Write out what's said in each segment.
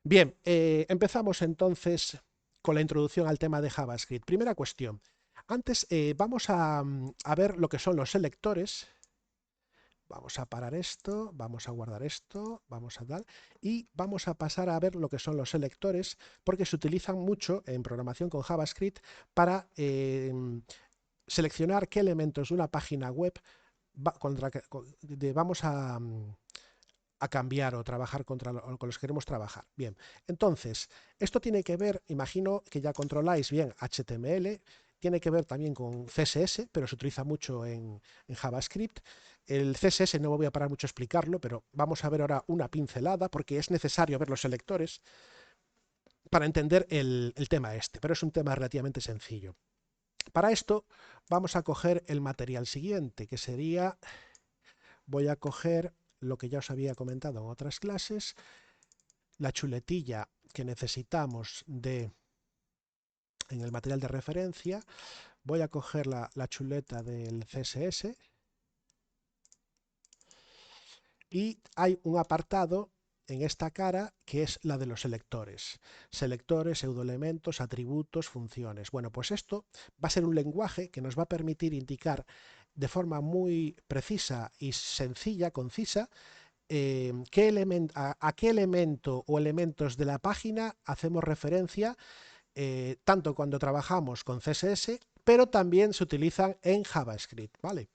Bien, empezamos entonces con la introducción al tema de JavaScript. Primera cuestión. Antes vamos a ver lo que son los selectores. Vamos a parar esto, vamos a guardar esto, vamos a tal, y vamos a pasar a ver lo que son los selectores, porque se utilizan mucho en programación con JavaScript para seleccionar qué elementos de una página web vamos a cambiar o trabajar con los que queremos trabajar. Bien, entonces, esto tiene que ver, imagino que ya controláis bien HTML, tiene que ver también con CSS, pero se utiliza mucho en JavaScript. El CSS no me voy a parar mucho a explicarlo, pero vamos a ver ahora una pincelada, porque es necesario ver los selectores para entender el tema este, pero es un tema relativamente sencillo. Para esto vamos a coger el material siguiente, que sería, voy a coger lo que ya os había comentado en otras clases, la chuletilla que necesitamos en el material de referencia. Voy a coger la chuleta del CSS y hay un apartado en esta cara que es la de los selectores. Selectores, pseudoelementos, atributos, funciones. Bueno, pues esto va a ser un lenguaje que nos va a permitir indicar de forma muy precisa y sencilla, concisa, a qué elemento o elementos de la página hacemos referencia, tanto cuando trabajamos con CSS, pero también se utilizan en JavaScript, ¿vale?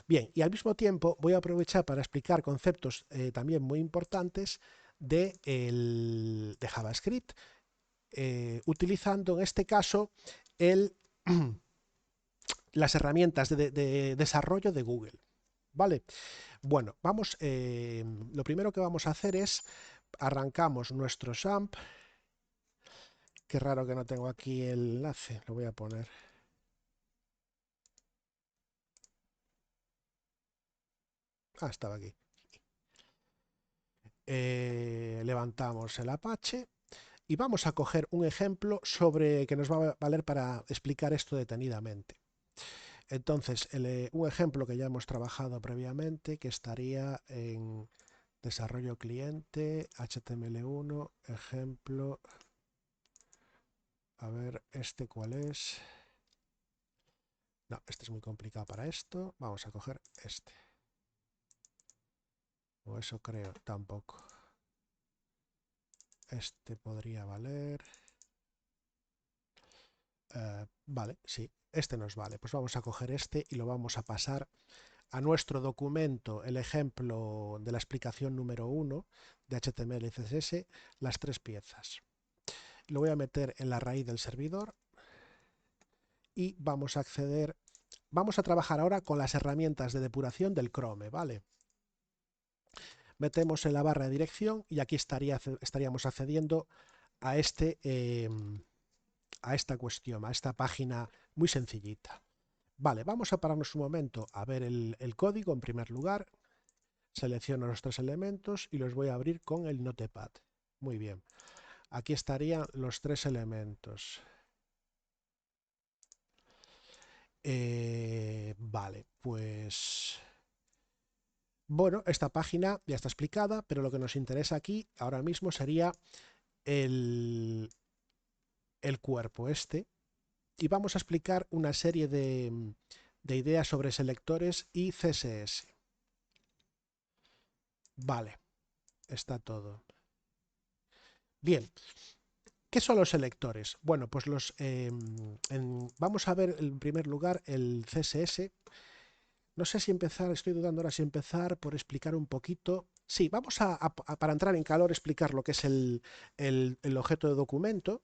Bien, y al mismo tiempo voy a aprovechar para explicar conceptos también muy importantes de JavaScript, utilizando en este caso el, las herramientas de desarrollo de Google, ¿vale? Bueno, lo primero que vamos a hacer es arrancamos nuestro SAMP. Qué raro que no tengo aquí el enlace, lo voy a poner. Ah, estaba aquí. Levantamos el Apache y vamos a coger un ejemplo sobre que nos va a valer para explicar esto detenidamente. Entonces, un ejemplo que ya hemos trabajado previamente, que estaría en desarrollo cliente, HTML1, ejemplo. A ver, ¿este cuál es? No, este es muy complicado para esto. Vamos a coger este. O eso creo, tampoco. Este podría valer. Vale, sí, este nos vale. Pues vamos a coger este y lo vamos a pasar a nuestro documento, el ejemplo de la explicación número 1 de HTML y CSS, las tres piezas. Lo voy a meter en la raíz del servidor y vamos a acceder. Vamos a trabajar ahora con las herramientas de depuración del Chrome, ¿vale? Metemos en la barra de dirección y aquí estaríamos accediendo a, a esta cuestión, a esta página muy sencillita. Vale, vamos a pararnos un momento a ver el código en primer lugar. Selecciono los tres elementos y los voy a abrir con el Notepad. Muy bien. Aquí estarían los tres elementos. Vale, pues... Bueno, esta página ya está explicada, pero lo que nos interesa aquí ahora mismo sería el, el cuerpo este. Y vamos a explicar una serie de ideas sobre selectores y CSS. Vale, está todo. Bien, ¿qué son los selectores? Bueno, pues vamos a ver en primer lugar el CSS. No sé si empezar, estoy dudando ahora si empezar por explicar un poquito. Sí, vamos para entrar en calor, explicar lo que es el objeto de documento,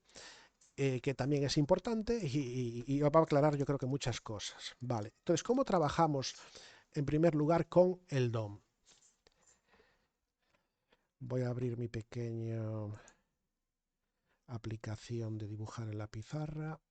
que también es importante y va a aclarar yo creo que muchas cosas. Vale, entonces, ¿cómo trabajamos en primer lugar con el DOM? Voy a abrir mi pequeña aplicación de dibujar en la pizarra.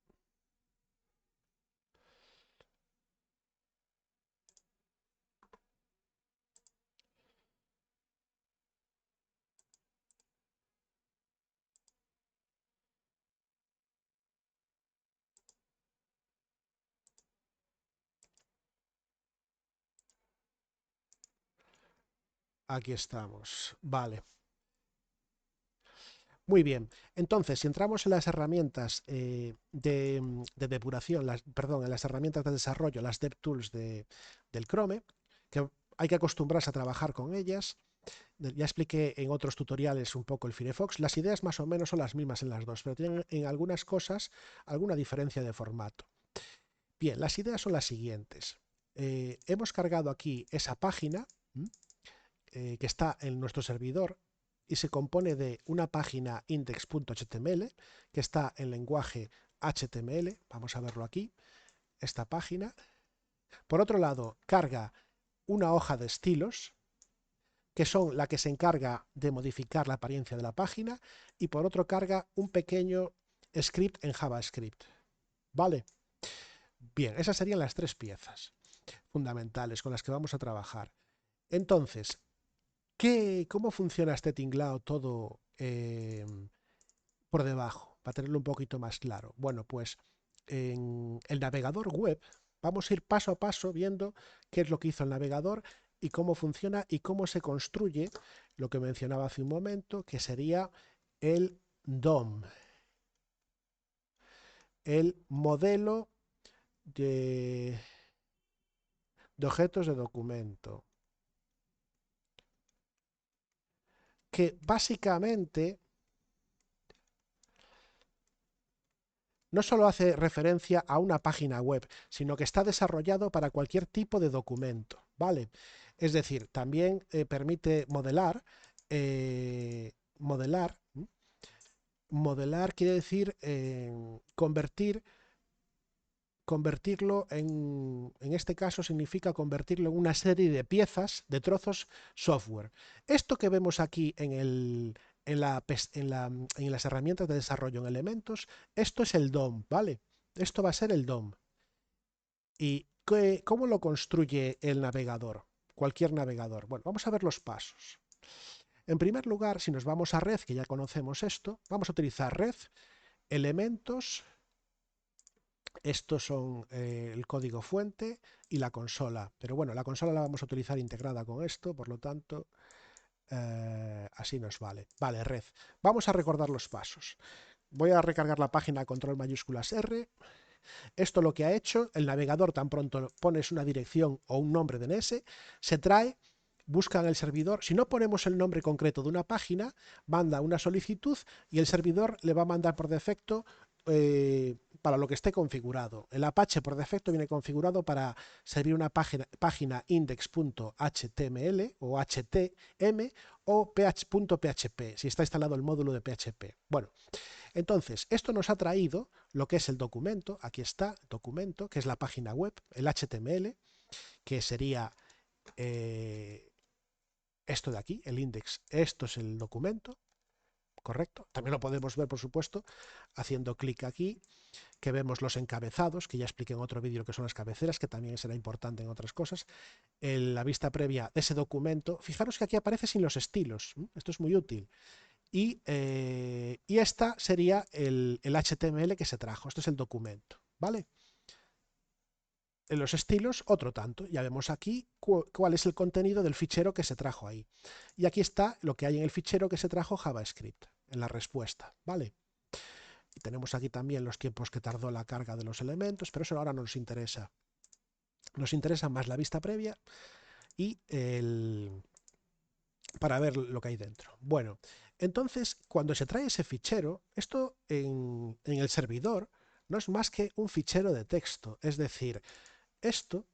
Aquí estamos. Vale. Muy bien, entonces si entramos en las herramientas de depuración, perdón, en las herramientas de desarrollo, las DevTools del Chrome, que hay que acostumbrarse a trabajar con ellas. Ya expliqué en otros tutoriales un poco el Firefox. Las ideas más o menos son las mismas en las dos, pero tienen en algunas cosas alguna diferencia de formato. Bien, las ideas son las siguientes. Hemos cargado aquí esa página que está en nuestro servidor y se compone de una página index.html que está en lenguaje HTML. Vamos a verlo aquí, esta página. Por otro lado, carga una hoja de estilos, que son la que se encarga de modificar la apariencia de la página, y por otro carga un pequeño script en JavaScript. ¿Vale? Bien, esas serían las tres piezas fundamentales con las que vamos a trabajar. Entonces, ¿cómo funciona este tinglado todo por debajo? Para tenerlo un poquito más claro. Bueno, pues en el navegador web vamos a ir paso a paso viendo qué es lo que hizo el navegador y cómo funciona y cómo se construye lo que mencionaba hace un momento, que sería el DOM, el modelo de, de objetos de documento, que básicamente no solo hace referencia a una página web, sino que está desarrollado para cualquier tipo de documento, ¿vale? Es decir, también permite modelar, modelar, modelar quiere decir convertirlo en este caso significa convertirlo en una serie de piezas, de trozos software. Esto que vemos aquí en las herramientas de desarrollo en elementos, esto es el DOM, ¿vale? Esto va a ser el DOM. ¿Y cómo lo construye el navegador? Cualquier navegador. Bueno, vamos a ver los pasos. En primer lugar, si nos vamos a red, que ya conocemos esto, vamos a utilizar red, elementos. Estos son el código fuente y la consola. Pero bueno, la consola la vamos a utilizar integrada con esto, por lo tanto, así nos vale. Vale, red. Vamos a recordar los pasos. Voy a recargar la página control mayúsculas R. Esto lo que ha hecho, el navegador tan pronto pones una dirección o un nombre de DNS, se trae, busca en el servidor. Si no ponemos el nombre concreto de una página, manda una solicitud y el servidor le va a mandar por defecto para lo que esté configurado. El Apache por defecto viene configurado para servir una página index.html o htm o .php, si está instalado el módulo de PHP. Bueno, entonces, esto nos ha traído lo que es el documento, aquí está, documento, que es la página web, el HTML, que sería esto de aquí, el index, esto es el documento, correcto. También lo podemos ver, por supuesto, haciendo clic aquí, que vemos los encabezados, que ya expliqué en otro vídeo lo que son las cabeceras, que también será importante en otras cosas. La vista previa de ese documento, fijaros que aquí aparece sin los estilos, esto es muy útil. Y esta sería el HTML que se trajo, esto es el documento, ¿vale? En los estilos, otro tanto. Ya vemos aquí cuál es el contenido del fichero que se trajo ahí. Y aquí está lo que hay en el fichero que se trajo JavaScript, en la respuesta, ¿vale? Y tenemos aquí también los tiempos que tardó la carga de los elementos, pero eso ahora no nos interesa. Nos interesa más la vista previa y para ver lo que hay dentro. Bueno, entonces cuando se trae ese fichero, esto en el servidor no es más que un fichero de texto. Es decir, esto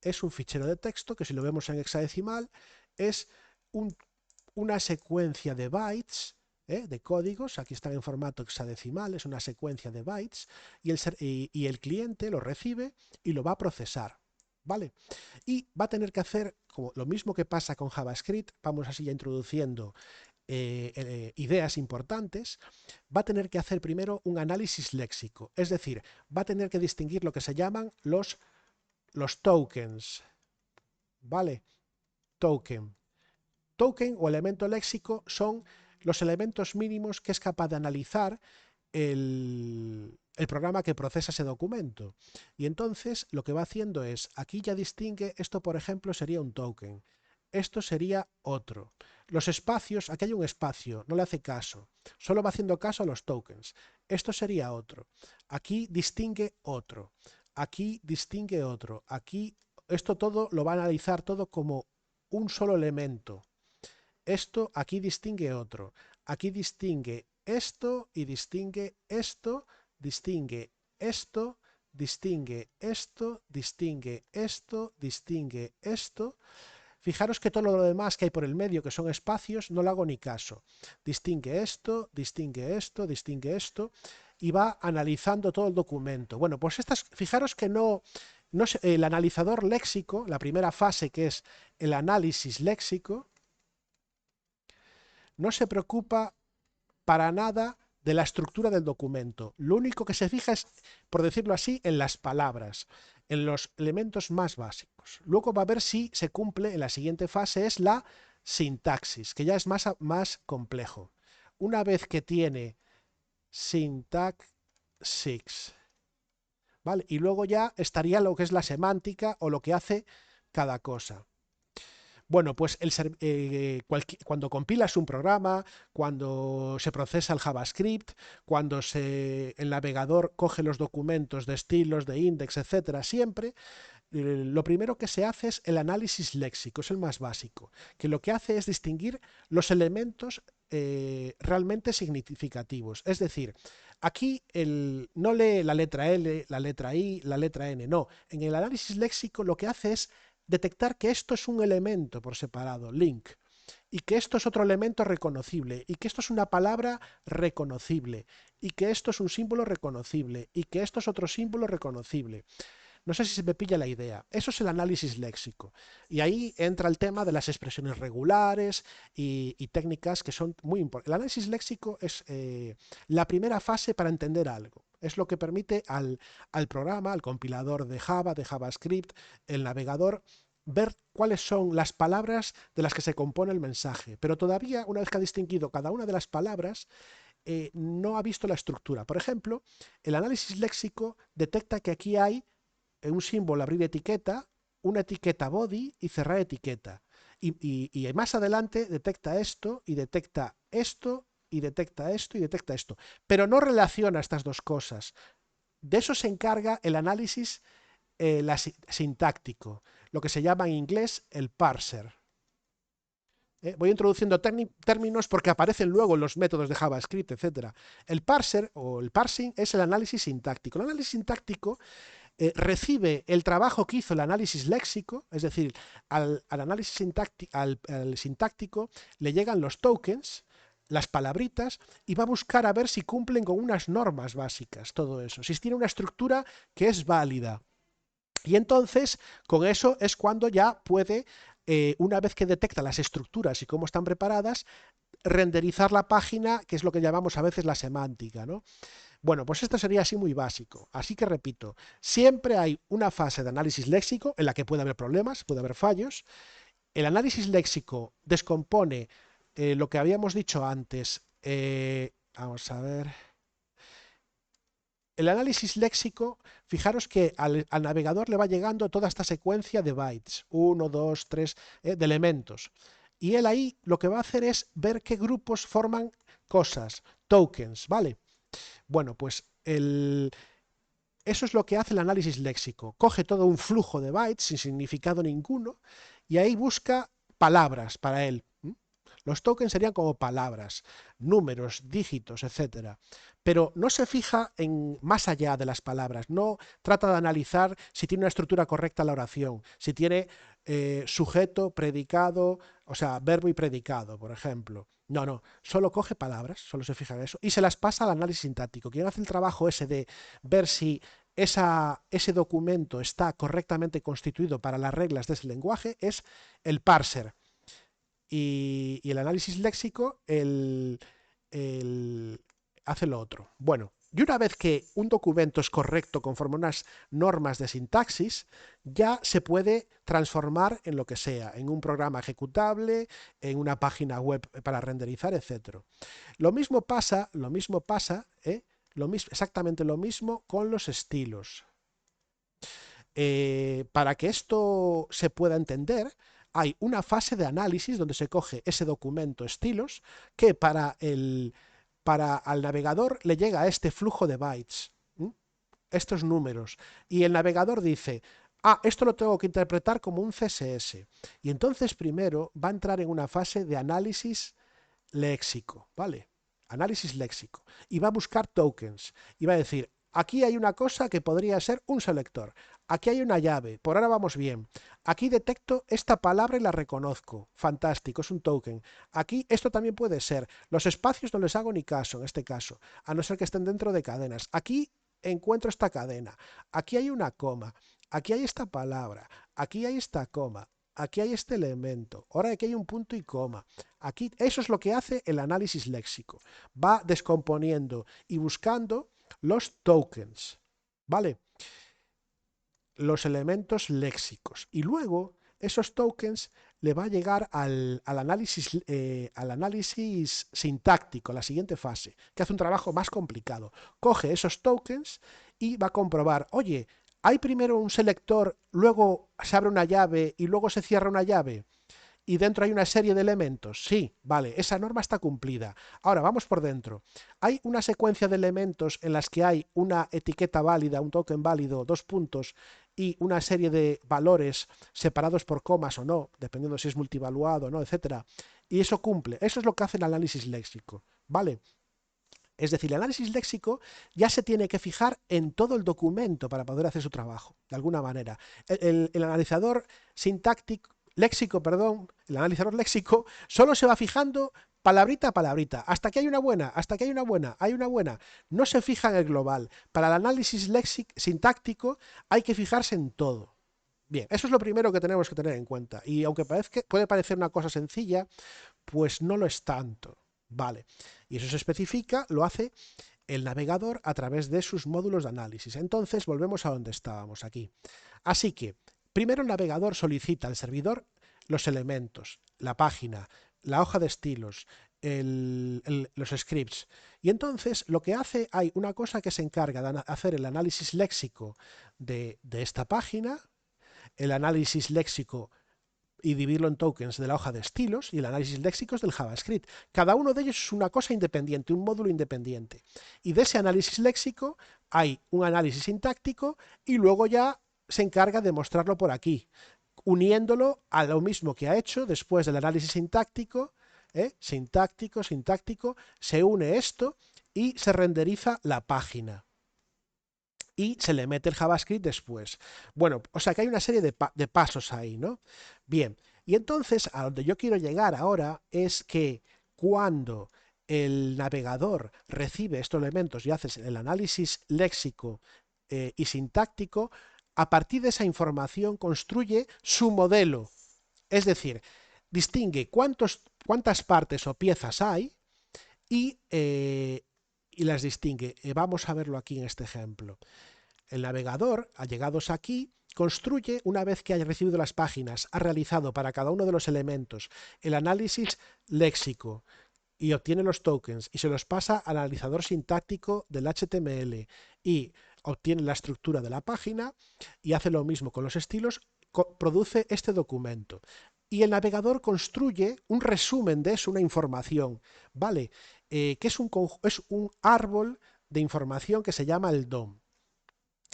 es un fichero de texto que si lo vemos en hexadecimal es una secuencia de bytes, de códigos. Aquí están en formato hexadecimal, es una secuencia de bytes y el cliente lo recibe y lo va a procesar. ¿Vale? Y va a tener que hacer como lo mismo que pasa con JavaScript, vamos así ya introduciendo ideas importantes. Va a tener que hacer primero un análisis léxico, es decir, va a tener que distinguir lo que se llaman los tokens, ¿vale? Token. Token o elemento léxico son los elementos mínimos que es capaz de analizar el programa que procesa ese documento. Y entonces lo que va haciendo es, aquí ya distingue, esto por ejemplo sería un token, esto sería otro. Los espacios, aquí hay un espacio, no le hace caso, solo va haciendo caso a los tokens. Esto sería otro. Aquí distingue otro. Aquí distingue otro. Aquí, esto todo lo va a analizar todo como un solo elemento. Esto aquí distingue otro. Aquí distingue esto y distingue esto, distingue esto, distingue esto, distingue esto, distingue esto. Fijaros que todo lo demás que hay por el medio, que son espacios, no le hago ni caso. Distingue esto, distingue esto, distingue esto, y va analizando todo el documento. Bueno, pues fijaros que el analizador léxico, la primera fase que es el análisis léxico, no se preocupa para nada de la estructura del documento. Lo único que se fija es, por decirlo así, en las palabras, en los elementos más básicos. Luego va a ver si se cumple en la siguiente fase, es la sintaxis, que ya es más complejo. Una vez que tiene sintaxis, ¿vale? Y luego ya estaría lo que es la semántica o lo que hace cada cosa. Bueno, pues cuando compilas un programa, cuando se procesa el JavaScript, cuando el navegador coge los documentos de estilos, de index, etcétera, siempre lo primero que se hace es el análisis léxico, es el más básico, que lo que hace es distinguir los elementos realmente significativos. Es decir, aquí no lee la letra L, la letra I, la letra N, no. En el análisis léxico lo que hace es detectar que esto es un elemento por separado, link, y que esto es otro elemento reconocible, y que esto es una palabra reconocible, y que esto es un símbolo reconocible, y que esto es otro símbolo reconocible. No sé si se me pilla la idea. Eso es el análisis léxico. Y ahí entra el tema de las expresiones regulares y técnicas que son muy importantes. El análisis léxico es la primera fase para entender algo. Es lo que permite al programa, al compilador de Java, de JavaScript, el navegador, ver cuáles son las palabras de las que se compone el mensaje. Pero todavía, una vez que ha distinguido cada una de las palabras, no ha visto la estructura. Por ejemplo, el análisis léxico detecta que aquí hay un símbolo abrir etiqueta, una etiqueta body y cerrar etiqueta. Y más adelante detecta esto y detecta esto y detecta esto y detecta esto. Pero no relaciona estas dos cosas. De eso se encarga el análisis sintáctico, lo que se llama en inglés el parser. Voy introduciendo términos porque aparecen luego en los métodos de JavaScript, etc. El parser o el parsing es el análisis sintáctico. El análisis sintáctico recibe el trabajo que hizo el análisis léxico, es decir, al análisis al sintáctico le llegan los tokens, las palabritas, y va a buscar a ver si cumplen con unas normas básicas, todo eso, si tiene una estructura que es válida. Y entonces, con eso es cuando ya puede, una vez que detecta las estructuras y cómo están preparadas, renderizar la página, que es lo que llamamos a veces la semántica, ¿no? Bueno, pues esto sería así muy básico. Así que repito, siempre hay una fase de análisis léxico en la que puede haber problemas, puede haber fallos. El análisis léxico descompone lo que habíamos dicho antes. Vamos a ver. El análisis léxico, fijaros que al navegador le va llegando toda esta secuencia de bytes, 1, 2, 3, de elementos. Y él ahí lo que va a hacer es ver qué grupos forman cosas, tokens, ¿vale? Bueno, pues eso es lo que hace el análisis léxico. Coge todo un flujo de bytes sin significado ninguno y ahí busca palabras para él. Los tokens serían como palabras, números, dígitos, etcétera. Pero no se fija en más allá de las palabras, no trata de analizar si tiene una estructura correcta la oración, si tiene sujeto, predicado, o sea, verbo y predicado, por ejemplo. No, no, solo coge palabras, solo se fija en eso y se las pasa al análisis sintáctico. Quien hace el trabajo ese de ver si ese documento está correctamente constituido para las reglas de ese lenguaje es el parser. Y el análisis léxico hace lo otro. Bueno, y una vez que un documento es correcto conforme a unas normas de sintaxis, ya se puede transformar en lo que sea, en un programa ejecutable, en una página web para renderizar, etc. Lo mismo pasa, exactamente lo mismo con los estilos. Para que esto se pueda entender, hay una fase de análisis donde se coge ese documento estilos que al navegador le llega este flujo de bytes, estos números, y el navegador dice, esto lo tengo que interpretar como un CSS, y entonces primero va a entrar en una fase de análisis léxico, ¿vale? Análisis léxico. Y va a buscar tokens. Y va a decir, aquí hay una cosa que podría ser un selector. Aquí hay una llave. Por ahora vamos bien. Aquí detecto esta palabra y la reconozco. Fantástico, es un token. Aquí esto también puede ser. Los espacios no les hago ni caso en este caso, a no ser que estén dentro de cadenas. Aquí encuentro esta cadena. Aquí hay una coma. Aquí hay esta palabra. Aquí hay esta coma. Aquí hay este elemento. Ahora aquí hay un punto y coma. Aquí, eso es lo que hace el análisis léxico. Va descomponiendo y buscando los tokens, ¿vale? Los elementos léxicos. Y luego esos tokens le va a llegar al análisis sintáctico, la siguiente fase, que hace un trabajo más complicado. Coge esos tokens y va a comprobar, oye, hay primero un selector, luego se abre una llave y luego se cierra una llave y dentro hay una serie de elementos. Sí, vale, esa norma está cumplida. Ahora vamos por dentro. Hay una secuencia de elementos en las que hay una etiqueta válida, un token válido, dos puntos y una serie de valores separados por comas o no, dependiendo si es multivaluado o no, etcétera. Y eso cumple. Eso es lo que hace el análisis léxico, ¿vale? Es decir, el análisis léxico ya se tiene que fijar en todo el documento para poder hacer su trabajo, de alguna manera. El analizador sintáctico, léxico, perdón, el analizador léxico solo se va fijando palabrita a palabrita, hasta que hay una buena, hasta que hay una buena, hay una buena. No se fija en el global. Para el análisis sintáctico hay que fijarse en todo. Bien, eso es lo primero que tenemos que tener en cuenta. Y aunque puede parecer una cosa sencilla, pues no lo es tanto. Vale. Y eso se especifica, lo hace el navegador a través de sus módulos de análisis. Entonces, volvemos a donde estábamos aquí. Así que, primero el navegador solicita al servidor los elementos, la página, la hoja de estilos, los scripts. Y entonces lo que hace, hay una cosa que se encarga de hacer el análisis léxico de esta página, el análisis léxico y dividirlo en tokens de la hoja de estilos y el análisis léxicos del JavaScript. Cada uno de ellos es una cosa independiente, un módulo independiente. Y de ese análisis léxico hay un análisis sintáctico y luego ya se encarga de mostrarlo por aquí, uniéndolo a lo mismo que ha hecho después del análisis sintáctico, sintáctico, se une esto y se renderiza la página y se le mete el JavaScript después. Bueno, o sea que hay una serie de pasos ahí, ¿no? Bien, y entonces a donde yo quiero llegar ahora es que cuando el navegador recibe estos elementos y hace el análisis léxico y sintáctico, a partir de esa información construye su modelo. Es decir, distingue cuántas partes o piezas hay y las distingue. Vamos a verlo aquí en este ejemplo. El navegador, allegados aquí, construye, una vez que haya recibido las páginas, ha realizado para cada uno de los elementos el análisis léxico y obtiene los tokens y se los pasa al analizador sintáctico del HTML y obtiene la estructura de la página y hace lo mismo con los estilos, produce este documento. Y el navegador construye un resumen de eso, una información, ¿vale? Que es un árbol de información que se llama el DOM.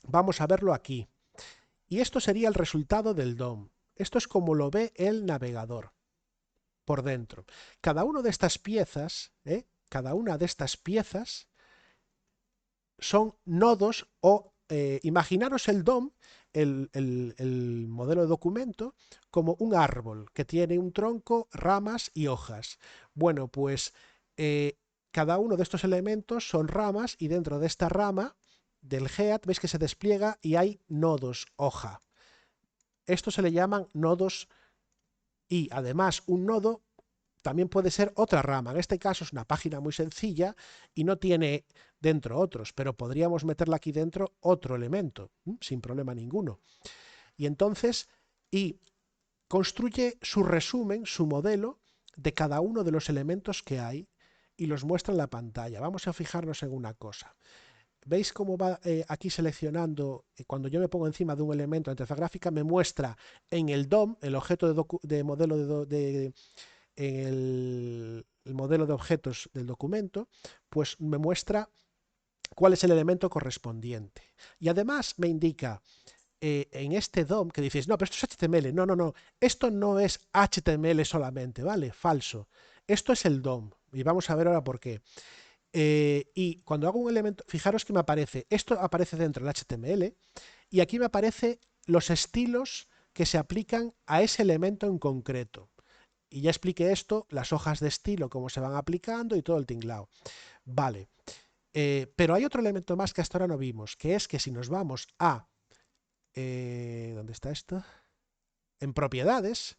Vamos a verlo aquí. Y esto sería el resultado del DOM. Esto es como lo ve el navegador por dentro. Cada una de estas piezas, cada una de estas piezas son nodos o imaginaros el DOM, el modelo de documento, como un árbol que tiene un tronco, ramas y hojas. Bueno, pues cada uno de estos elementos son ramas y dentro de esta rama del head veis que se despliega y hay nodos hoja. Estos se le llaman nodos y además un nodo también puede ser otra rama. En este caso es una página muy sencilla y no tiene dentro otros, pero podríamos meterla aquí dentro otro elemento, sin problema ninguno. Y entonces, y construye su resumen, su modelo de cada uno de los elementos que hay y los muestra en la pantalla. Vamos a fijarnos en una cosa. ¿Veis cómo va aquí seleccionando? Cuando yo me pongo encima de un elemento de interfaz gráfica, me muestra en el DOM, el objeto de modelo en el modelo de objetos del documento, pues me muestra cuál es el elemento correspondiente. Y además me indica en este DOM que dices, no, pero esto es HTML. No, no, no. Esto no es HTML solamente, ¿vale? Falso. Esto es el DOM. Y vamos a ver ahora por qué. Y cuando hago un elemento, fijaros que me aparece, esto aparece dentro del HTML y aquí me aparece los estilos que se aplican a ese elemento en concreto. Y ya expliqué esto, las hojas de estilo, cómo se van aplicando y todo el tinglao. Vale. Pero hay otro elemento más que hasta ahora no vimos, que es que si nos vamos a... ¿dónde está esto? En propiedades,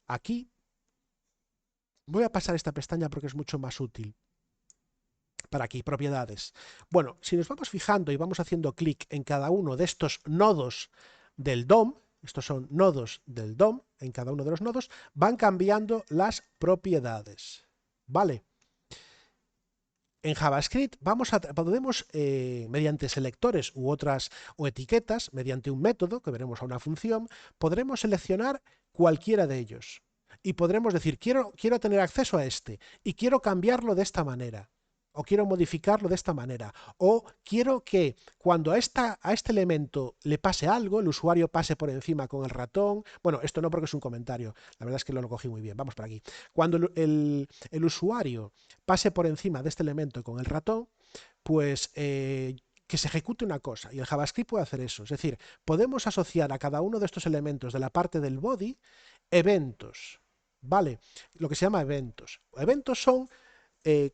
aquí voy a pasar esta pestaña porque es mucho más útil. Para aquí, propiedades. Bueno, si nos vamos fijando y vamos haciendo clic en cada uno de estos nodos del DOM, estos son nodos del DOM, en cada uno de los nodos, van cambiando las propiedades. ¿Vale? En JavaScript podemos, mediante selectores u otras o etiquetas, mediante un método, que veremos a una función, podremos seleccionar cualquiera de ellos. Y podremos decir, quiero tener acceso a este y quiero cambiarlo de esta manera. O quiero modificarlo de esta manera. O quiero que cuando a este elemento le pase algo, el usuario pase por encima con el ratón. Bueno, esto no porque es un comentario. La verdad es que lo cogí muy bien. Vamos por aquí. Cuando el usuario pase por encima de este elemento con el ratón, pues que se ejecute una cosa. Y el JavaScript puede hacer eso. Es decir, podemos asociar a cada uno de estos elementos de la parte del body eventos. ¿Vale? Lo que se llama eventos. Eventos son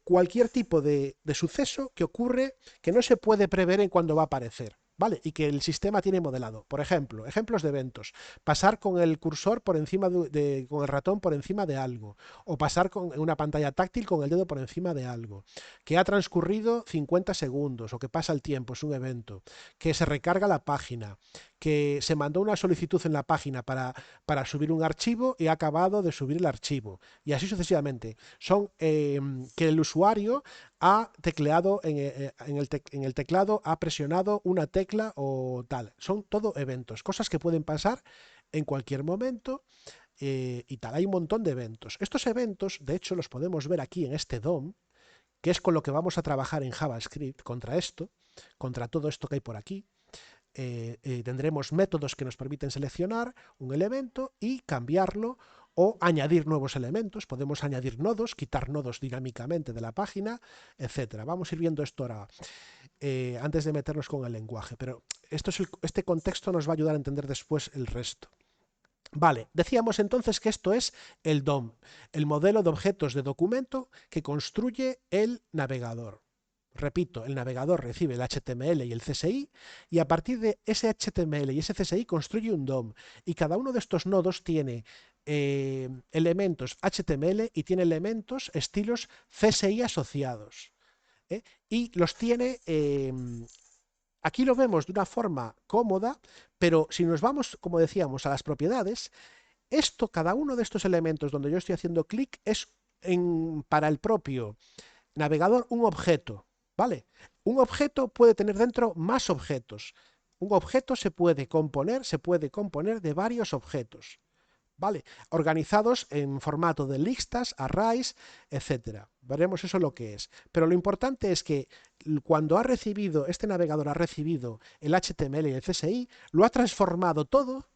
cualquier tipo de suceso que ocurre que no se puede prever en cuándo va a aparecer. ¿Vale? Y que el sistema tiene modelado. Por ejemplo, ejemplos de eventos. Pasar con el cursor por encima con el ratón por encima de algo. O pasar con una pantalla táctil con el dedo por encima de algo. Que ha transcurrido 50 segundos o que pasa el tiempo, es un evento. Que se recarga la página. Que se mandó una solicitud en la página para subir un archivo y ha acabado de subir el archivo. Y así sucesivamente. Son que el usuario ha tecleado en el teclado, ha presionado una tecla o tal. Son todo eventos, cosas que pueden pasar en cualquier momento y tal. Hay un montón de eventos. Estos eventos, de hecho, los podemos ver aquí en este DOM, que es con lo que vamos a trabajar en JavaScript contra esto, contra todo esto que hay por aquí. Tendremos métodos que nos permiten seleccionar un elemento y cambiarlo o añadir nuevos elementos. Podemos añadir nodos, quitar nodos dinámicamente de la página, etcétera. Vamos a ir viendo esto ahora antes de meternos con el lenguaje, pero este contexto nos va a ayudar a entender después el resto. Vale, decíamos entonces que esto es el DOM, el modelo de objetos de documento que construye el navegador. Repito, el navegador recibe el HTML y el CSI y a partir de ese HTML y ese CSI construye un DOM y cada uno de estos nodos tiene elementos HTML y tiene elementos estilos CSI asociados. Y los tiene aquí lo vemos de una forma cómoda, pero si nos vamos, como decíamos, a las propiedades, cada uno de estos elementos donde yo estoy haciendo clic es para el propio navegador un objeto, ¿vale? Un objeto puede tener dentro más objetos. Un objeto se puede componer de varios objetos. ¿Vale? Organizados en formato de listas, arrays, etcétera. Veremos eso lo que es. Pero lo importante es que cuando este navegador ha recibido el HTML y el CSI, lo ha transformado todo,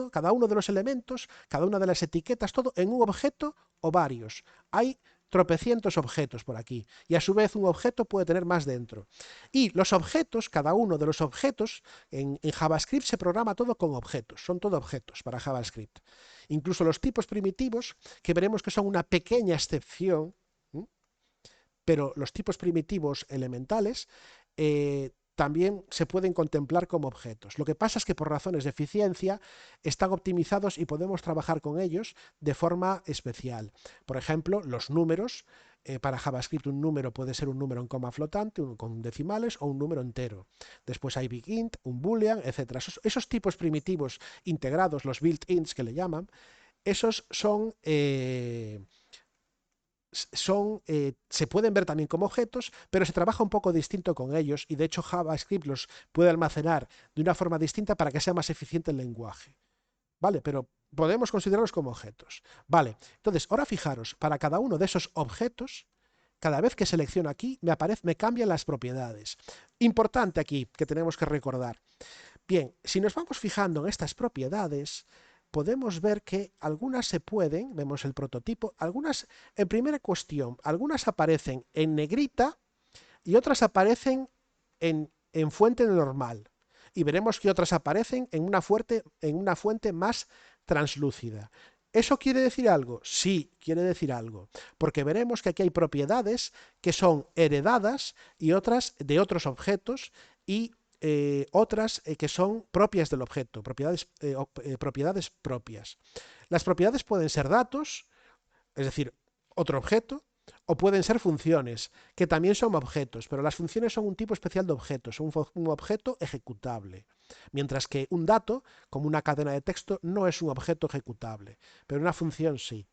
cada uno de los elementos, cada una de las etiquetas, todo en un objeto o varios. Hay tropecientos objetos por aquí y a su vez un objeto puede tener más dentro. Y los objetos, cada uno de los objetos, en JavaScript se programa todo con objetos, son todo objetos para JavaScript. Incluso los tipos primitivos, que veremos que son una pequeña excepción, pero los tipos primitivos elementales también se pueden contemplar como objetos. Lo que pasa es que por razones de eficiencia están optimizados y podemos trabajar con ellos de forma especial. Por ejemplo, los números. Para JavaScript un número puede ser un número en coma flotante, con decimales o un número entero. Después hay big int, un boolean, etc. Esos tipos primitivos integrados, los built-ins que le llaman, esos son se pueden ver también como objetos, pero se trabaja un poco distinto con ellos y de hecho JavaScript los puede almacenar de una forma distinta para que sea más eficiente el lenguaje. ¿Vale? Pero podemos considerarlos como objetos. Vale, entonces ahora fijaros, para cada uno de esos objetos, cada vez que selecciono aquí, me cambian las propiedades. Importante aquí que tenemos que recordar. Bien, si nos vamos fijando en estas propiedades, podemos ver que algunas se pueden, vemos el prototipo, algunas, en primera cuestión, algunas aparecen en negrita y otras aparecen en fuente normal. Y veremos que otras aparecen en una fuente más translúcida. ¿Eso quiere decir algo? Sí, quiere decir algo, porque veremos que aquí hay propiedades que son heredadas y otras de otros objetos y otras que son propias del objeto, propiedades propias. Las propiedades pueden ser datos, es decir, otro objeto, o pueden ser funciones, que también son objetos, pero las funciones son un tipo especial de objeto, son un objeto ejecutable, mientras que un dato, como una cadena de texto, no es un objeto ejecutable, pero una función sí.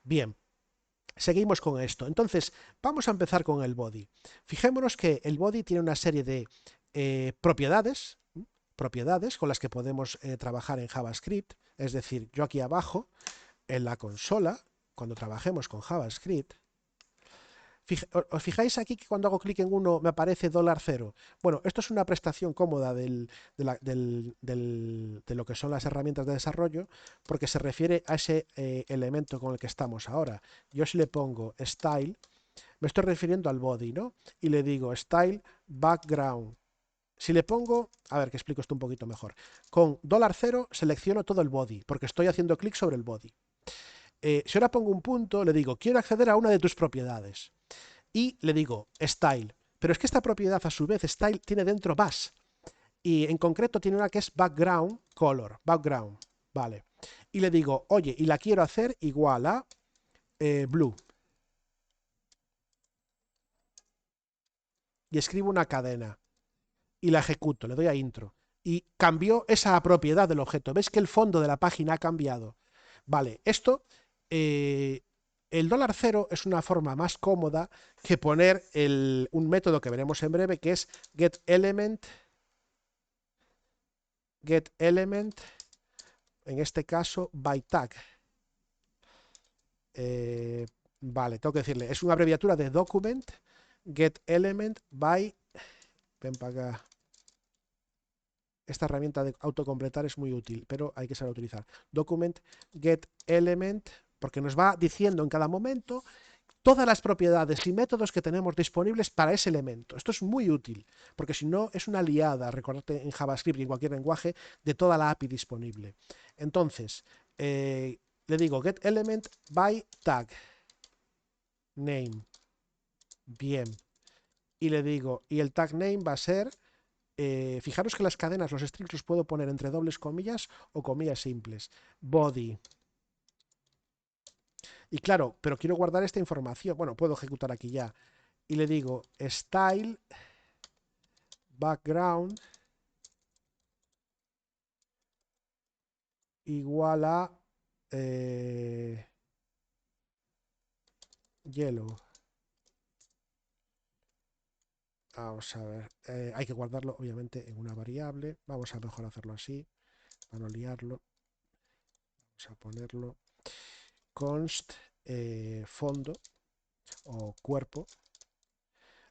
Bien, seguimos con esto. Entonces, vamos a empezar con el body. Fijémonos que el body tiene una serie de propiedades con las que podemos trabajar en JavaScript, es decir, yo aquí abajo, en la consola, cuando trabajemos con JavaScript, ¿os fijáis aquí que cuando hago clic en uno me aparece $0? Bueno, esto es una prestación cómoda de lo que son las herramientas de desarrollo porque se refiere a ese elemento con el que estamos ahora. Yo si le pongo style, me estoy refiriendo al body, ¿no? Y le digo style background. Si le pongo, a ver que explico esto un poquito mejor, con $0 selecciono todo el body porque estoy haciendo clic sobre el body. Si ahora pongo un punto, le digo, quiero acceder a una de tus propiedades y le digo style. Pero es que esta propiedad, a su vez, style tiene dentro bus. Y en concreto tiene una que es background color. Background. Vale. Y le digo, oye, y la quiero hacer igual a blue. Y escribo una cadena. Y la ejecuto. Le doy a intro. Y cambió esa propiedad del objeto. ¿Ves que el fondo de la página ha cambiado? Vale. Esto. El $0 es una forma más cómoda que poner un método que veremos en breve que es getElement, en este caso by tag. Vale, tengo que decirle, es una abreviatura de document getElement by, ven para acá. Esta herramienta de autocompletar es muy útil, pero hay que saber utilizar. Document getElement, porque nos va diciendo en cada momento todas las propiedades y métodos que tenemos disponibles para ese elemento. Esto es muy útil, porque si no es una liada, recordate en JavaScript y en cualquier lenguaje, de toda la API disponible. Entonces, le digo getElement by tag name. Bien. Y le digo, y el tag name va a ser, fijaros que las cadenas, los strings los puedo poner entre dobles comillas o comillas simples. Body. Y claro, pero quiero guardar esta información. Bueno, puedo ejecutar aquí ya. Y le digo style background igual a yellow. Vamos a ver. Hay que guardarlo, obviamente, en una variable. Vamos a mejor hacerlo así, para no liarlo. Vamos a ponerlo const fondo o cuerpo.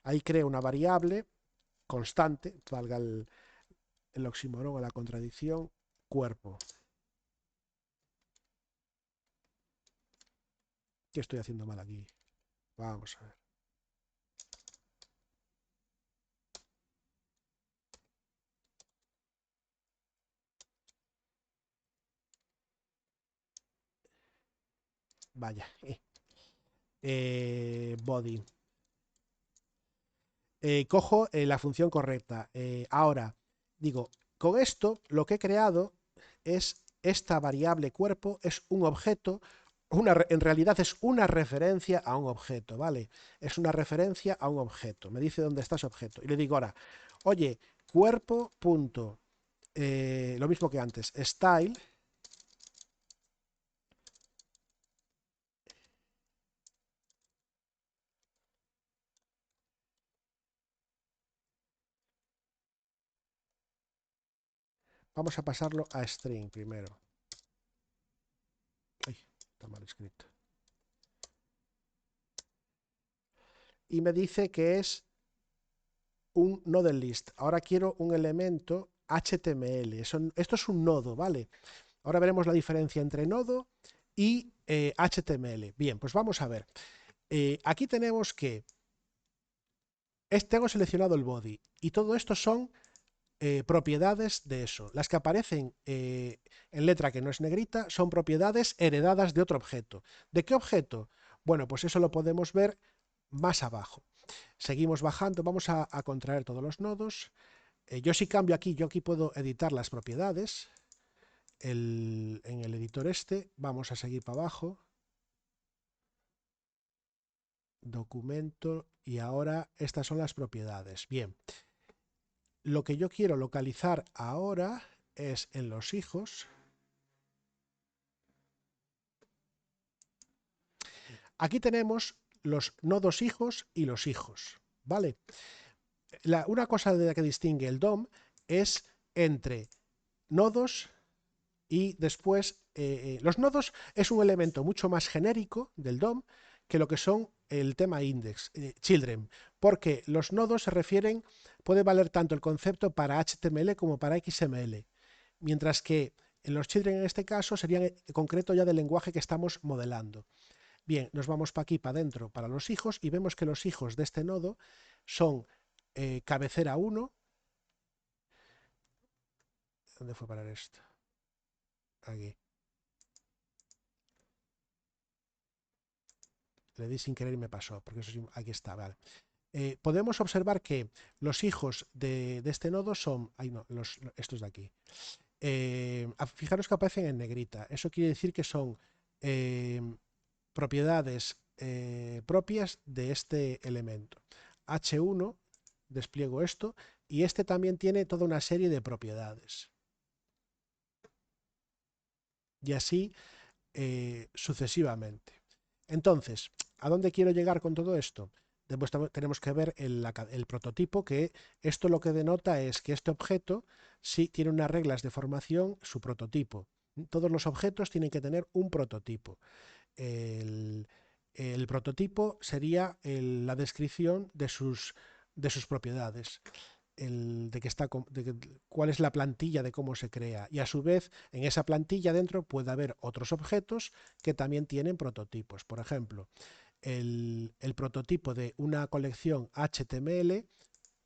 Ahí creo una variable constante, valga el oxímoron o la contradicción, cuerpo. ¿Qué estoy haciendo mal aquí? Vamos a ver. Vaya. Body. Cojo la función correcta. Ahora, digo, con esto lo que he creado es esta variable cuerpo, es un objeto, en realidad es una referencia a un objeto, ¿vale? Es una referencia a un objeto. Me dice dónde está ese objeto. Y le digo ahora, oye, cuerpo punto, lo mismo que antes, style, Vamos a pasarlo a string primero. Ay, está mal escrito. Y me dice que es un node list. Ahora quiero un elemento HTML. Esto es un nodo, ¿vale? Ahora veremos la diferencia entre nodo y HTML. Bien, pues vamos a ver. Aquí tenemos que tengo seleccionado el body y todo esto son propiedades de eso. Las que aparecen en letra que no es negrita son propiedades heredadas de otro objeto. ¿De qué objeto? Bueno, pues eso lo podemos ver más abajo. Seguimos bajando, vamos a contraer todos los nodos. Yo si cambio aquí, yo aquí puedo editar las propiedades. En el editor vamos a seguir para abajo. Documento y ahora estas son las propiedades. Bien, lo que yo quiero localizar ahora es en los hijos. Aquí tenemos los nodos hijos y los hijos, ¿vale? Una cosa de la que distingue el DOM es entre nodos y después los nodos es un elemento mucho más genérico del DOM que lo que son el tema index, children, porque los nodos se refieren, puede valer tanto el concepto para HTML como para XML, mientras que en los children en este caso serían en concreto ya del lenguaje que estamos modelando. Bien, nos vamos para aquí, para adentro, para los hijos, y vemos que los hijos de este nodo son cabecera 1. ¿Dónde fue parar esto? Aquí. Le di sin querer y me pasó, porque eso sí, aquí está, vale. Podemos observar que los hijos de este nodo son, ay no, estos de aquí. Fijaros que aparecen en negrita. Eso quiere decir que son propiedades propias de este elemento. H1, despliego esto, y este también tiene toda una serie de propiedades. Y así sucesivamente. Entonces, ¿a dónde quiero llegar con todo esto? Después tenemos que ver el prototipo, que esto lo que denota es que este objeto sí tiene unas reglas de formación, su prototipo. Todos los objetos tienen que tener un prototipo. El prototipo sería la descripción de sus propiedades. Cuál es la plantilla de cómo se crea, y a su vez en esa plantilla dentro puede haber otros objetos que también tienen prototipos. Por ejemplo, el prototipo de una colección HTML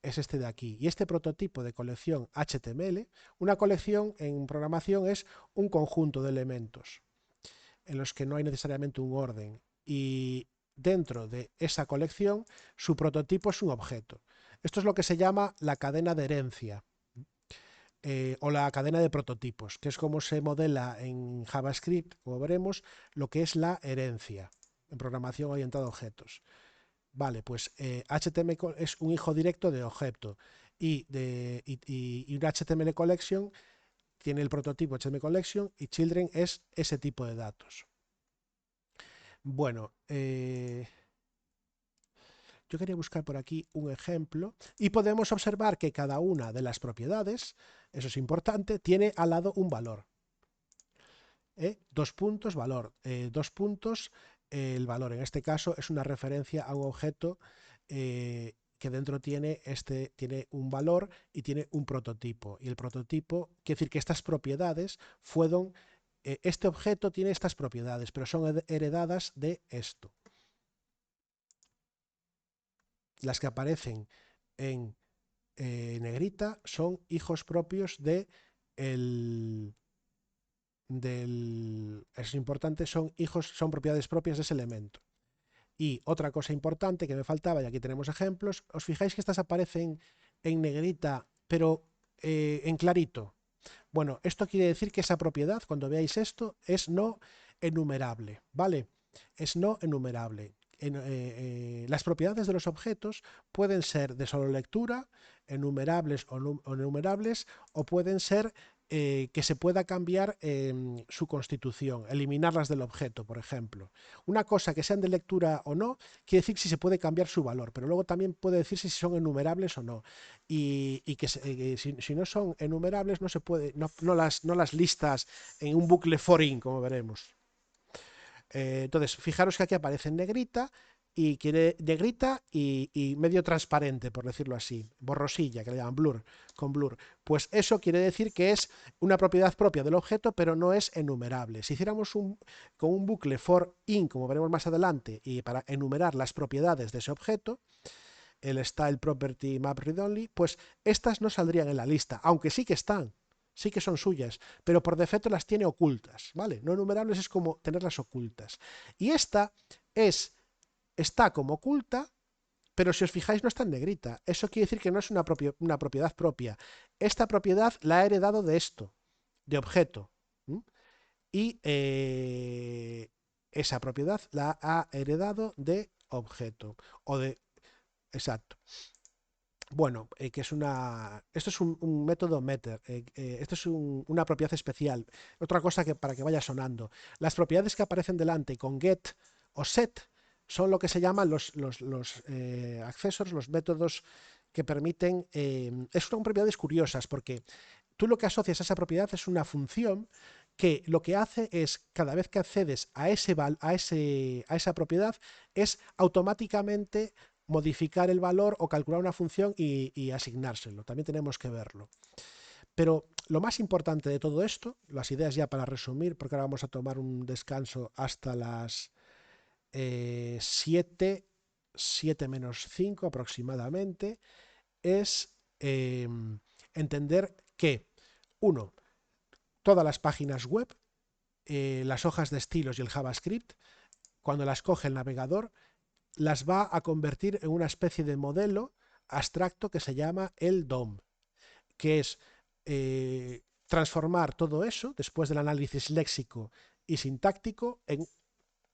es este de aquí, y este prototipo de colección HTML, una colección en programación es un conjunto de elementos en los que no hay necesariamente un orden, y dentro de esa colección su prototipo es un objeto. Esto es lo que se llama la cadena de herencia o la cadena de prototipos, que es como se modela en JavaScript, como veremos, lo que es la herencia en programación orientada a objetos. Vale, pues HTML es un hijo directo de objeto, y una HTML collection tiene el prototipo HTML collection, y children es ese tipo de datos. Bueno, yo quería buscar por aquí un ejemplo y podemos observar que cada una de las propiedades, eso es importante, tiene al lado un valor. Dos puntos, valor. Dos puntos, el valor. En este caso es una referencia a un objeto que dentro tiene un valor y tiene un prototipo. Y el prototipo quiere decir que estas propiedades fueron, este objeto tiene estas propiedades, pero son heredadas de esto. Las que aparecen en negrita son hijos propios es importante, son propiedades propias de ese elemento. Y otra cosa importante que me faltaba, y aquí tenemos ejemplos, os fijáis que estas aparecen en negrita, pero en clarito. Bueno, esto quiere decir que esa propiedad, cuando veáis esto, es no enumerable, ¿vale? Es no enumerable. Las propiedades de los objetos pueden ser de solo lectura, enumerables o no enumerables, o pueden ser que se pueda cambiar su constitución, eliminarlas del objeto, por ejemplo. Una cosa que sean de lectura o no, quiere decir si se puede cambiar su valor, pero luego también puede decirse si son enumerables o no. Y que si no son enumerables, no se puede, no las listas en un bucle for in, como veremos. Entonces, fijaros que aquí aparece en negrita y quiere negrita y medio transparente, por decirlo así, borrosilla, que le llaman blur, con blur. Pues eso quiere decir que es una propiedad propia del objeto, pero no es enumerable. Si hiciéramos con un bucle for in, como veremos más adelante, y para enumerar las propiedades de ese objeto, el style property map read only, pues estas no saldrían en la lista, aunque sí que están, sí que son suyas, pero por defecto las tiene ocultas, ¿vale? No enumerables es como tenerlas ocultas. Y esta está como oculta, pero si os fijáis no está en negrita. Eso quiere decir que no es una propiedad propia. Esta propiedad la ha heredado de esto, de objeto. ¿Mm? Y esa propiedad la ha heredado de objeto. O de. Exacto. Bueno, que es esto es un método meter, esto es una propiedad especial. Otra cosa que para que vaya sonando. Las propiedades que aparecen delante con get o set son lo que se llaman los accessors, los métodos que permiten. Son propiedades curiosas porque tú lo que asocias a esa propiedad es una función que lo que hace es, cada vez que accedes a esa propiedad, es automáticamente modificar el valor o calcular una función y asignárselo. También tenemos que verlo. Pero lo más importante de todo esto, las ideas ya para resumir, porque ahora vamos a tomar un descanso hasta las 7 menos 5 aproximadamente, es entender que, uno, todas las páginas web, las hojas de estilos y el JavaScript, cuando las coge el navegador, las va a convertir en una especie de modelo abstracto que se llama el DOM, que es transformar todo eso, después del análisis léxico y sintáctico, en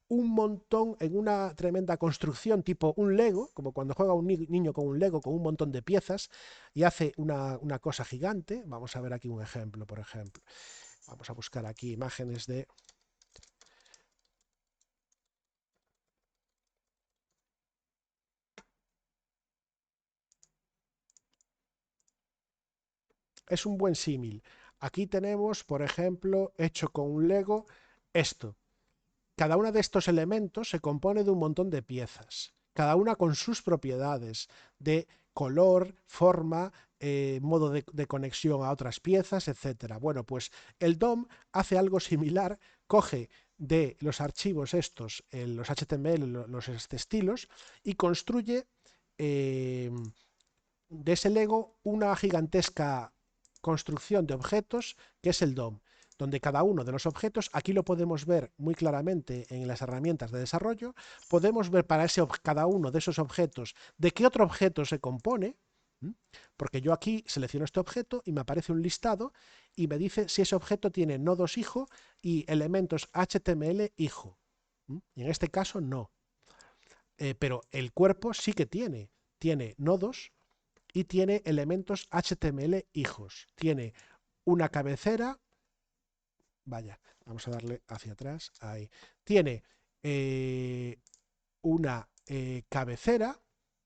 un montón, en una tremenda construcción tipo un Lego, como cuando juega un niño con un Lego, con un montón de piezas, y hace una cosa gigante. Vamos a ver aquí un ejemplo, por ejemplo. Vamos a buscar aquí imágenes de. Es un buen símil. Aquí tenemos, por ejemplo, hecho con un Lego, esto. Cada uno de estos elementos se compone de un montón de piezas, cada una con sus propiedades de color, forma, modo de conexión a otras piezas, etcétera. Bueno, pues el DOM hace algo similar, coge de los archivos estos, los HTML, los estilos, y construye de ese Lego una gigantesca construcción de objetos que es el DOM, donde cada uno de los objetos, aquí lo podemos ver muy claramente en las herramientas de desarrollo, podemos ver para cada uno de esos objetos de qué otro objeto se compone, porque yo aquí selecciono este objeto y me aparece un listado y me dice si ese objeto tiene nodos hijo y elementos HTML hijo. Y en este caso no. Pero el cuerpo sí que tiene nodos y tiene elementos HTML hijos. Tiene una cabecera, vaya, vamos a darle hacia atrás, ahí. Tiene una cabecera,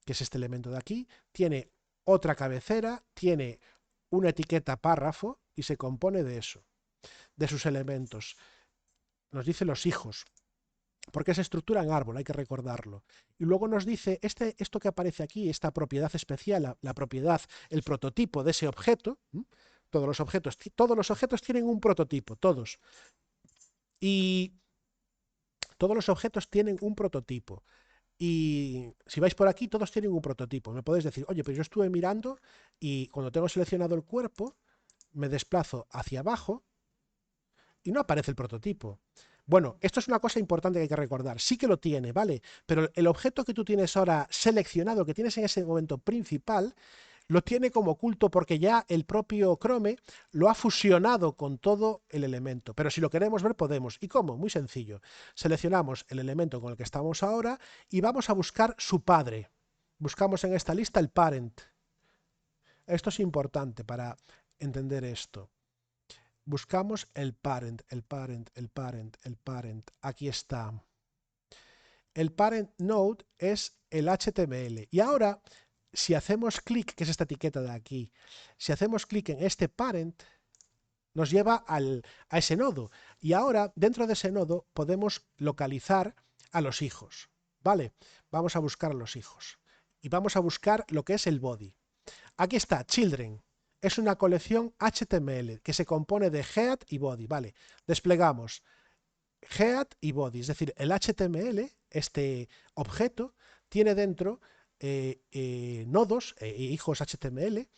que es este elemento de aquí, tiene otra cabecera, tiene una etiqueta párrafo y se compone de eso, de sus elementos. Nos dice los hijos, porque se estructura en árbol, hay que recordarlo. Y luego nos dice, esto que aparece aquí, esta propiedad especial, la propiedad, el prototipo de ese objeto, todos los objetos tienen un prototipo, todos. Y todos los objetos tienen un prototipo. Y si vais por aquí, todos tienen un prototipo. Me podéis decir, oye, pero yo estuve mirando y cuando tengo seleccionado el cuerpo, me desplazo hacia abajo y no aparece el prototipo. Bueno, esto es una cosa importante que hay que recordar. Sí que lo tiene, ¿vale? Pero el objeto que tú tienes ahora seleccionado, que tienes en ese momento principal, lo tiene como oculto porque ya el propio Chrome lo ha fusionado con todo el elemento. Pero si lo queremos ver, podemos. ¿Y cómo? Muy sencillo. Seleccionamos el elemento con el que estamos ahora y vamos a buscar su padre. Buscamos en esta lista el parent. Esto es importante para entender esto. buscamos el parent, el parent, el parent, el parent. Aquí está. El parent node es el HTML. Y ahora, si hacemos clic, que es esta etiqueta de aquí, si hacemos clic en este parent, nos lleva a ese nodo. Y ahora, dentro de ese nodo, podemos localizar a los hijos. ¿Vale? Vamos a buscar a los hijos. Y vamos a buscar lo que es el body. Aquí está, children. Es una colección HTML que se compone de head y body. Vale, desplegamos head y body, es decir, el HTML, este objeto, tiene dentro nodos, hijos HTML,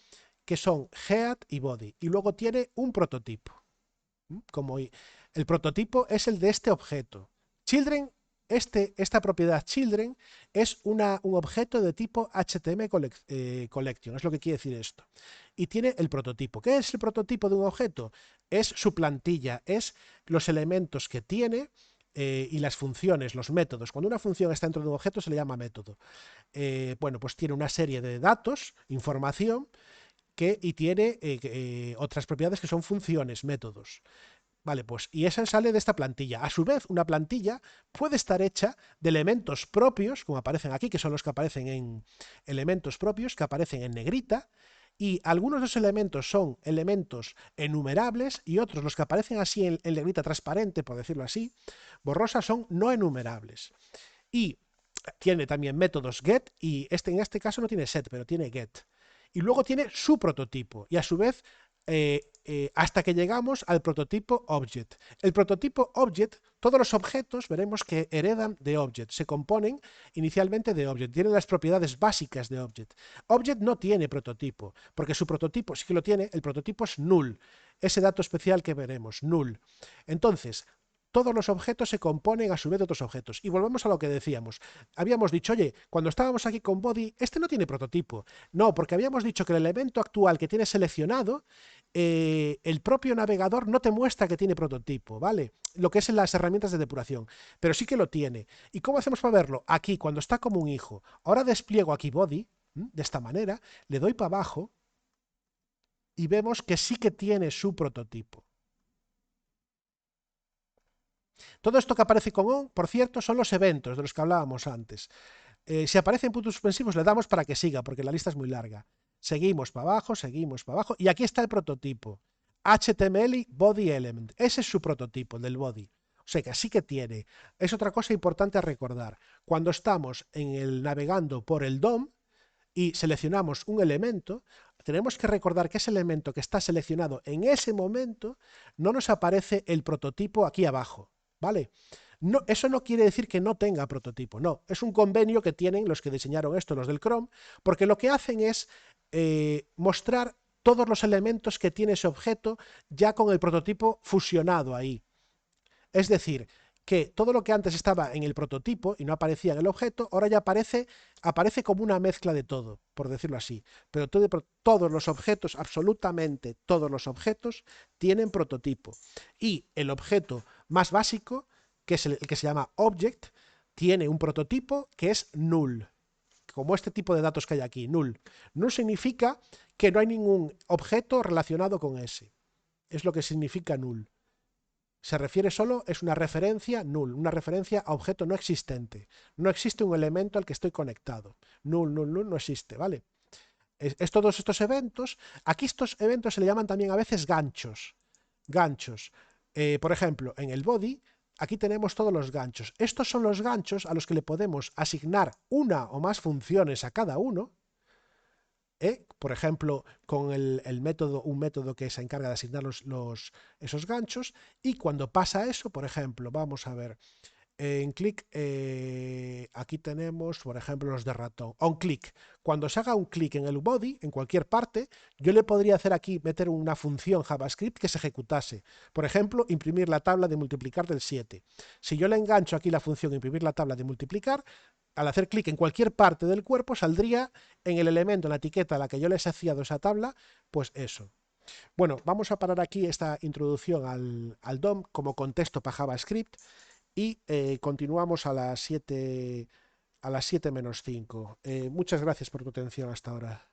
que son head y body, y luego tiene un prototipo. Como el prototipo es el de este objeto. Children, esta propiedad children es un objeto de tipo HTML collection, es lo que quiere decir esto. Y tiene el prototipo. ¿Qué es el prototipo de un objeto? Es su plantilla, es los elementos que tiene y las funciones, los métodos. Cuando una función está dentro de un objeto se le llama método. Bueno, pues tiene una serie de datos, información, y tiene otras propiedades que son funciones, métodos. Vale, pues y esa sale de esta plantilla. A su vez, una plantilla puede estar hecha de elementos propios, como aparecen aquí, que son los que aparecen en elementos propios, que aparecen en negrita, y algunos de esos elementos son elementos enumerables y otros, los que aparecen así en negrita transparente, por decirlo así, borrosa, son no enumerables. Y tiene también métodos get, y en este caso no tiene set, pero tiene get. Y luego tiene su prototipo, y a su vez hasta que llegamos al prototipo object. El prototipo object, todos los objetos veremos que heredan de object, se componen inicialmente de object, tienen las propiedades básicas de object. Object no tiene prototipo, porque su prototipo sí que lo tiene, el prototipo es null, ese dato especial que veremos, null. Entonces, todos los objetos se componen a su vez de otros objetos. Y volvemos a lo que decíamos. Habíamos dicho, oye, cuando estábamos aquí con body, este no tiene prototipo. No, porque habíamos dicho que el elemento actual que tiene seleccionado, el propio navegador no te muestra que tiene prototipo, ¿vale? Lo que es en las herramientas de depuración, pero sí que lo tiene. ¿Y cómo hacemos para verlo? Aquí, cuando está como un hijo. Ahora despliego aquí body, de esta manera, le doy para abajo y vemos que sí que tiene su prototipo. Todo esto que aparece con on, por cierto, son los eventos de los que hablábamos antes. Si aparecen puntos suspensivos, le damos para que siga, porque la lista es muy larga. Seguimos para abajo, y aquí está el prototipo. HTML Body Element. Ese es su prototipo, del body. O sea que así que tiene. Es otra cosa importante a recordar. Cuando estamos navegando por el DOM y seleccionamos un elemento, tenemos que recordar que ese elemento que está seleccionado en ese momento no nos aparece el prototipo aquí abajo. ¿Vale? No, eso no quiere decir que no tenga prototipo, no, es un convenio que tienen los que diseñaron esto, los del Chrome, porque lo que hacen es mostrar todos los elementos que tiene ese objeto ya con el prototipo fusionado ahí. Es decir, que todo lo que antes estaba en el prototipo y no aparecía en el objeto, ahora ya aparece como una mezcla de todo, por decirlo así. Pero todos los objetos, absolutamente todos los objetos, tienen prototipo. Y el objeto más básico, que es el que se llama object, tiene un prototipo que es null. Como este tipo de datos que hay aquí, null. Null significa que no hay ningún objeto relacionado con ese. Es lo que significa null. Se refiere solo, es una referencia null, una referencia a objeto no existente. No existe un elemento al que estoy conectado. Null, null, null no existe, ¿vale? Es todos estos eventos. Aquí estos eventos se le llaman también a veces ganchos. Ganchos. Por ejemplo, en el body, aquí tenemos todos los ganchos. Estos son los ganchos a los que le podemos asignar una o más funciones a cada uno. Por ejemplo, con un método que se encarga de asignar esos ganchos, y cuando pasa eso, por ejemplo, vamos a ver, en clic, aquí tenemos, por ejemplo, los de ratón. On click. Cuando se haga un clic en el body, en cualquier parte, yo le podría hacer aquí, meter una función JavaScript que se ejecutase. Por ejemplo, imprimir la tabla de multiplicar del 7. Si yo le engancho aquí la función imprimir la tabla de multiplicar, al hacer clic en cualquier parte del cuerpo, saldría en el elemento, en la etiqueta a la que yo le he asociado esa tabla, pues eso. Bueno, vamos a parar aquí esta introducción al DOM como contexto para JavaScript y continuamos a las 7 menos 5. Muchas gracias por tu atención hasta ahora.